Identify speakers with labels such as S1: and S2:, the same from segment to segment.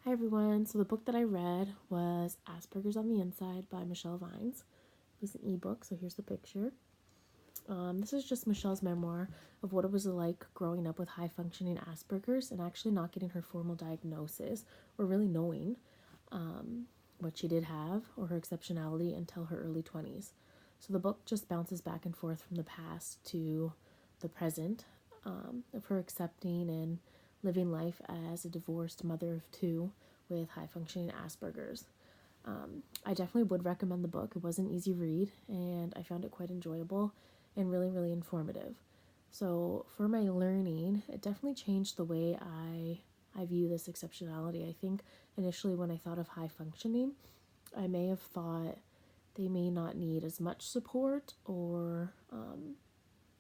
S1: Hi everyone. So the book that I read was Asperger's on the Inside by Michelle Vines. It was an ebook, so here's the picture. This is just Michelle's memoir of what it was like growing up with high functioning Asperger's and actually not getting her formal diagnosis or really knowing what she did have or her exceptionality until her early 20s. So the book just bounces back and forth from the past to the present, of her accepting and living life as a divorced mother of two with high functioning Asperger's. I definitely would recommend the book. It was an easy read and I found it quite enjoyable and really, really informative. So for my learning, it definitely changed the way I view this exceptionality. I think initially when I thought of high functioning, I may have thought they may not need as much support, or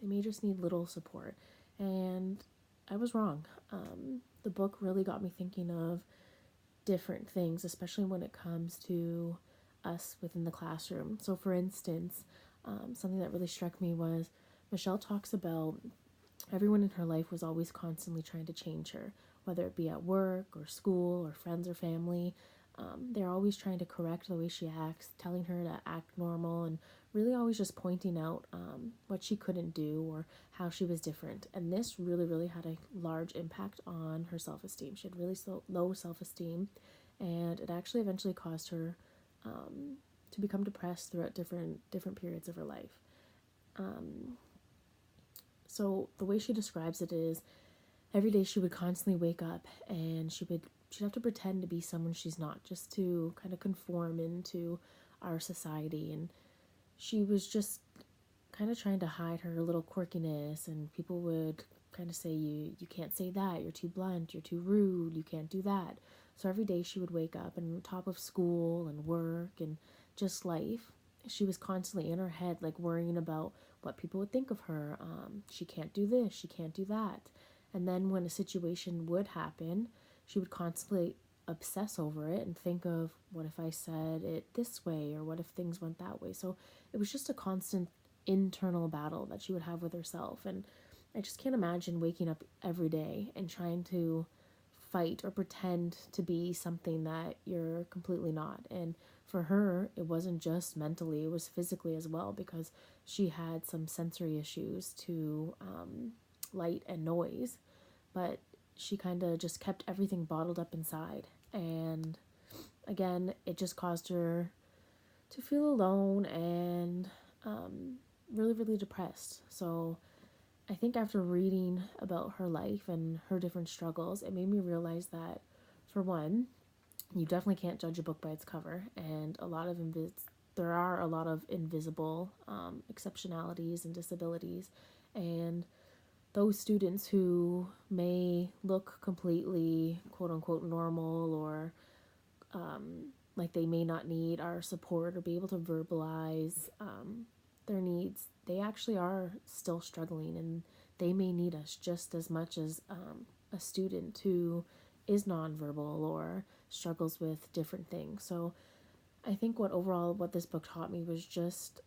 S1: they may just need little support. And I was wrong. The book really got me thinking of different things, especially when it comes to us within the classroom. So, for instance, something that really struck me was Michelle talks about everyone in her life was always constantly trying to change her, whether it be at work or school or friends or family. They're always trying to correct the way she acts, telling her to act normal, and really always just pointing out what she couldn't do or how she was different. And this really, really had a large impact on her self-esteem. She had really low self-esteem, and it actually eventually caused her to become depressed throughout different periods of her life. So the way she describes it is every day she would constantly wake up and she'd have to pretend to be someone she's not, just to kind of conform into our society. And she was just kind of trying to hide her little quirkiness, and people would kind of say, you can't say that, you're too blunt, you're too rude, you can't do that. So every day she would wake up, and on top of school and work and just life, she was constantly in her head, like worrying about what people would think of her. She can't do this, she can't do that. And then when a situation would happen, she would constantly obsess over it and think of, what if I said it this way, or what if things went that way. So it was just a constant internal battle that she would have with herself. And I just can't imagine waking up every day and trying to fight or pretend to be something that you're completely not. And for her, it wasn't just mentally, it was physically as well, because she had some sensory issues to light and noise, but she kind of just kept everything bottled up inside. And again, it just caused her to feel alone and really, really depressed. So I think after reading about her life and her different struggles, it made me realize that, for one, you definitely can't judge a book by its cover, and there are a lot of invisible exceptionalities and disabilities, and those students who may look completely quote unquote normal, or like they may not need our support or be able to verbalize their needs, they actually are still struggling, and they may need us just as much as a student who is nonverbal or struggles with different things. So I think what this book taught me was just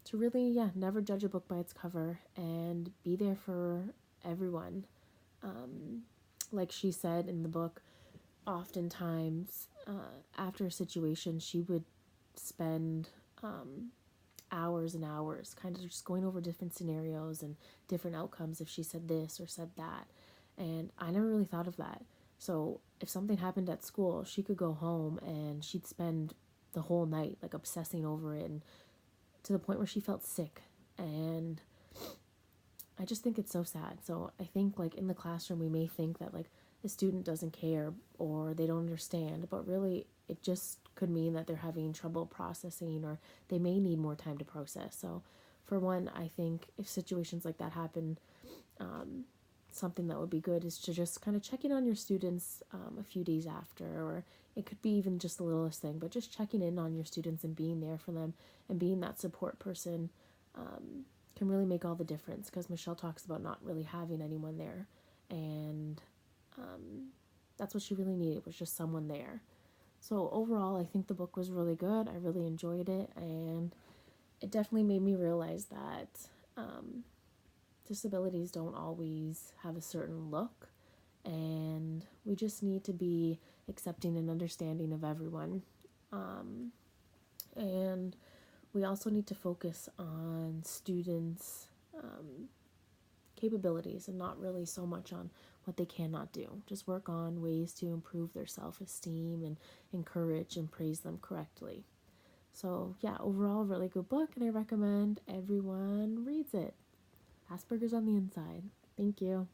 S1: to really, never judge a book by its cover and be there for everyone. Like she said in the book, oftentimes after a situation, she would spend hours and hours kind of just going over different scenarios and different outcomes if she said this or said that. And I never really thought of that. So if something happened at school, she could go home and she'd spend the whole night like obsessing over it, and to the point where she felt sick. And I just think it's so sad. So I think, like, in the classroom, we may think that, like, the student doesn't care or they don't understand, but really it just could mean that they're having trouble processing, or they may need more time to process. So for one, I think if situations like that happen, something that would be good is to just kind of check in on your students a few days after, or it could be even just the littlest thing, but just checking in on your students and being there for them and being that support person can really make all the difference, because Michelle talks about not really having anyone there, and that's what she really needed, was just someone there. So overall, I think the book was really good. I really enjoyed it, and it definitely made me realize that disabilities don't always have a certain look, and we just need to be accepting and understanding of everyone. And we also need to focus on students' capabilities and not really so much on what they cannot do. Just work on ways to improve their self-esteem and encourage and praise them correctly. So yeah, overall, really good book, and I recommend everyone reads it. Asperger's on the Inside. Thank you.